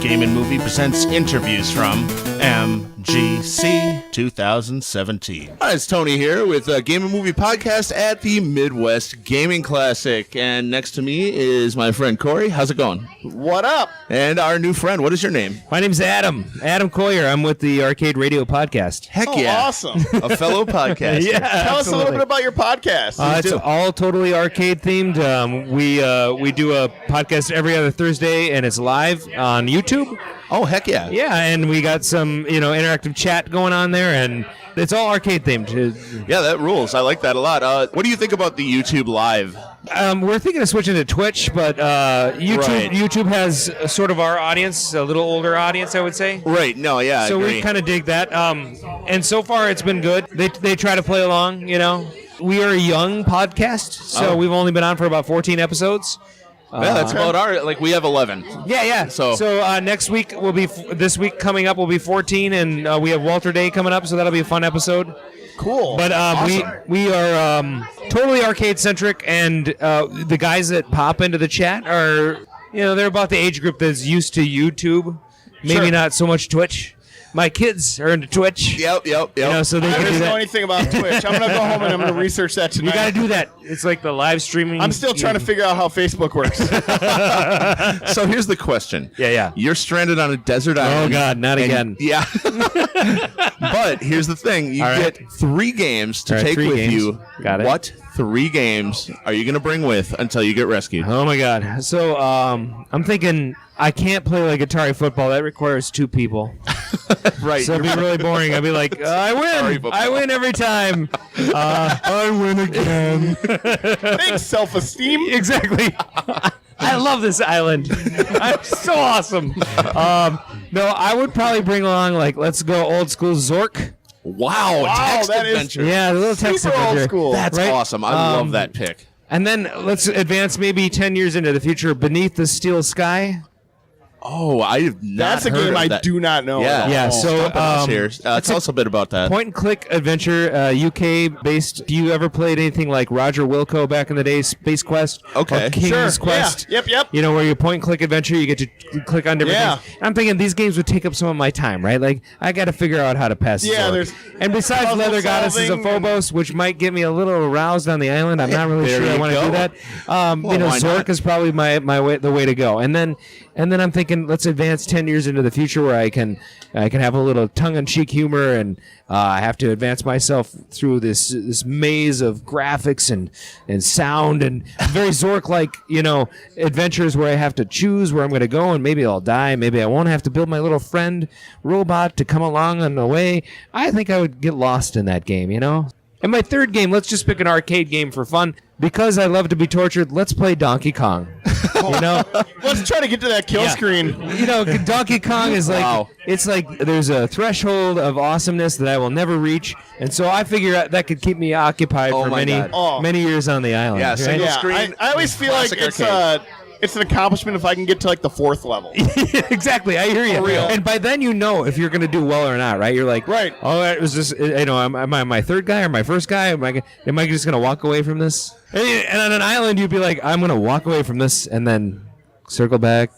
Game & Movie presents interviews from MGC 2017. Hi, it's Tony here with Game & Movie Podcast at the Midwest Gaming Classic. And next to me is my friend Corey. How's it going? What up? And our new friend. What is your name? My name's Adam Kooyer. I'm with the Rcaderadio podcast. Heck yeah. Awesome. A fellow podcaster. Yeah, Tell us a little bit about your podcast. It's all totally arcade themed. We do a podcast every other Thursday, and it's live on YouTube. Oh, heck yeah. Yeah, and we got some interactive chat going on there, and it's all arcade themed. Yeah, that rules. I like that a lot. What do you think about the YouTube Live? We're thinking of switching to Twitch, but YouTube has sort of our audience, a little older audience, I would say. Right. No, yeah. So I agree. we kind of dig that. And so far it's been good. They try to play along, We are a young podcast, so we've only been on for about 14 episodes. Yeah, that's about we have 11. Yeah. So next week will be, this week coming up will be 14, and we have Walter Day coming up, so that'll be a fun episode. Cool. But awesome. we are totally arcade centric, and the guys that pop into the chat are, they're about the age group that's used to YouTube, maybe not so much Twitch. My kids are into Twitch. Yep. So they I can don't do that. know anything about Twitch. I'm going to go home and I'm going to research that tonight. You got to do that. It's like the live streaming. I'm still trying to figure out how Facebook works. So here's the question. Yeah. You're stranded on a desert island. Oh, God, not again. Yeah. But here's the thing. You get 3 games to take with you. Got it. What 3 games are you going to bring with until you get rescued? Oh, my God. So I'm thinking I can't play like Atari football. That requires 2 people. Right. So it'd be really boring. I'd be like, I win. I win every time. I win again. Thanks, self-esteem. Exactly. I love this island. I'm so awesome. No, I would probably bring along, let's go old school Zork. Wow, text that is adventure. Yeah, the little text Super old adventure. school. That's Right? awesome. I love that pick. And then let's advance maybe 10 years into the future. Beneath the Steel Sky. Oh, I have not That's a heard game of I that. do not know. Yeah. Yeah, so tell us a bit about that. Point and click adventure, UK based. If you ever played anything like Roger Wilco back in the day, Space Quest, Okay. or King's Sure. Quest, Yeah. Yep. where you point and click adventure, you get to click on different Yeah. things. I'm thinking these games would take up some of my time, right? Like I got to figure out how to pass. Yeah, Zork. there's and besides puzzle Leather Goddesses of solving Phobos, which might get me a little aroused on the island. I'm not really There sure I you want to go. do that. Why Zork not? is probably my way, the way to go. And then I'm thinking, let's advance 10 years into the future where I can have a little tongue-in-cheek humor, and I have to advance myself through this maze of graphics and sound and very Zork-like, adventures where I have to choose where I'm going to go, and maybe I'll die, maybe I won't have to build my little friend robot to come along on the way. I think I would get lost in that game, And my third game, let's just pick an arcade game for fun. Because I love to be tortured, let's play Donkey Kong. Let's try to get to that kill Yeah. screen. Donkey Kong is like, Wow. it's like there's a threshold of awesomeness that I will never reach. And so I figure that could keep me occupied Oh for my many, God. Oh. many years on the island. Yeah, right? single Yeah, screen. I always feel like classic it's an accomplishment if I can get to the 4th level. Exactly, I hear you. For real. And by then you know if you're going to do well or not, right? You're like, Right. Oh, it was just, am I my third guy or my first guy? Am I just going to walk away from this? And on an island, you'd be like, I'm going to walk away from this and then circle back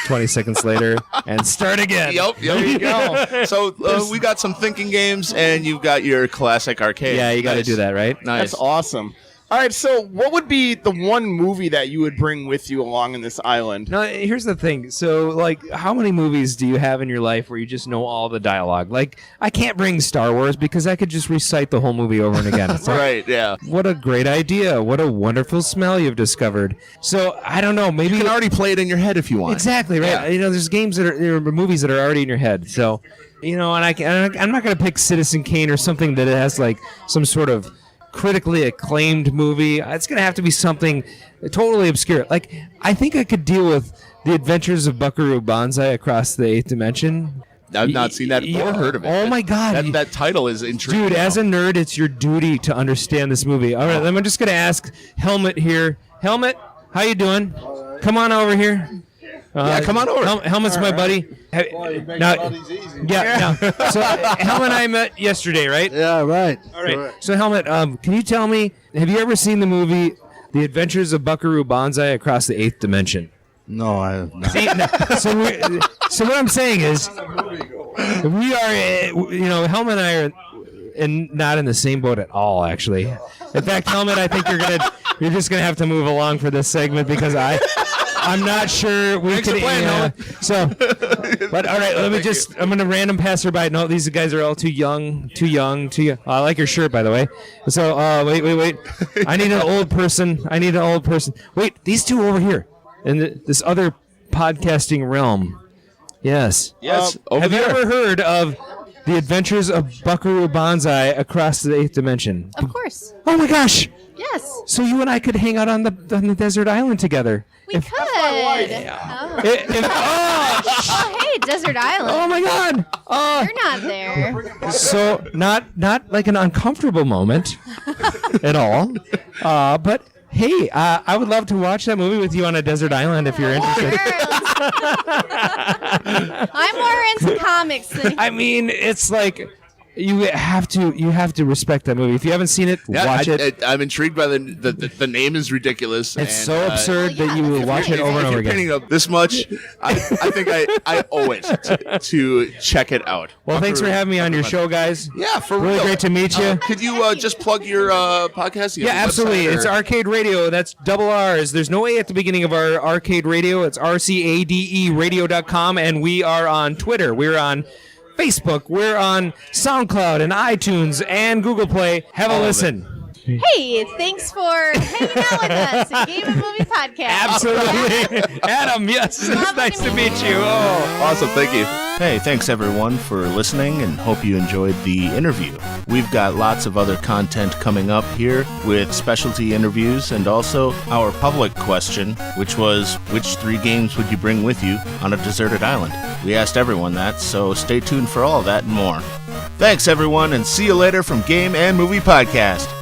20 seconds later and start again. Yep. There you go. So we got some thinking games, and you've got your classic arcade. Yeah, you got to Nice. do that, right? Nice. That's awesome. All right, so what would be the one movie that you would bring with you along in this island? No, here's the thing. So, how many movies do you have in your life where you just know all the dialogue? I can't bring Star Wars because I could just recite the whole movie over and again. It's like, Right, yeah. what a great idea. What a wonderful smell you've discovered. So, I don't know. Maybe You can already play it in your head if you want. Exactly, right? Yeah. There's games there are movies that are already in your head. So, and I'm not going to pick Citizen Kane or something that has, some sort of critically acclaimed movie. It's going to have to be something totally obscure. I think I could deal with The Adventures of Buckaroo Banzai Across the Eighth Dimension. I've not seen that or heard of it. Oh my God. That title is intriguing. Dude, as a nerd, it's your duty to understand this movie. All right, I'm just going to ask Helmet here. Helmet, how you doing? Come on over here. Yeah, come on over. Helmet's my buddy. Now, so Helmet and I met yesterday, right? Yeah, right. All right. So Helmet, can you tell me, have you ever seen the movie The Adventures of Buckaroo Banzai Across the Eighth Dimension? No, I have not. See, so what I'm saying is, we are, Helmet and I are not in the same boat at all. Actually, in fact, Helmet, I think you're just gonna have to move along for this segment because I'm not sure we Thanks could. for playing, But all right, I'm gonna random pass her by. No, these guys are all too young. I like your shirt, by the way. So wait. I need an old person. Wait, these two over here in this other podcasting realm. Yes. Over Have there. you ever heard of The Adventures of BUCKAROO Banzai Across the Eighth Dimension? Of course. Oh my gosh! Yes. So you and I could hang out on the desert island together. We could. Oh. Oh, hey, Desert Island. Oh my God! You're not there. So not like an uncomfortable moment at all. But hey, I would love to watch that movie with you on a desert island if you're interested. I'm more into comics than I mean, it's like you have to respect that movie. If you haven't seen it, watch it. I'm intrigued by the name is ridiculous. It's so absurd that you will watch it over and If over you're again. painting up this much, I think I owe it to check it out. Well, thanks for having me on your show, guys. Yeah, for Really real. great to meet you. Could you just plug your podcast? You Yeah, have a absolutely. website, It's or- Arcade Radio. That's double R's. There's no A at the beginning of our Arcade Radio. It's RCADE radio.com, and we are on Twitter. We're on Facebook. We're on SoundCloud and iTunes and Google Play. Have a All of listen. Hey, thanks for hanging out with us at Game and Movie Podcast. Absolutely. Adam, yes. It's Lovely nice to meet you. Oh, awesome. Thank you. Hey, thanks everyone for listening and hope you enjoyed the interview. We've got lots of other content coming up here with specialty interviews and also our public question, which was, which 3 games would you bring with you on a deserted island? We asked everyone that, so stay tuned for all that and more. Thanks everyone, and see you later from Game and Movie Podcast.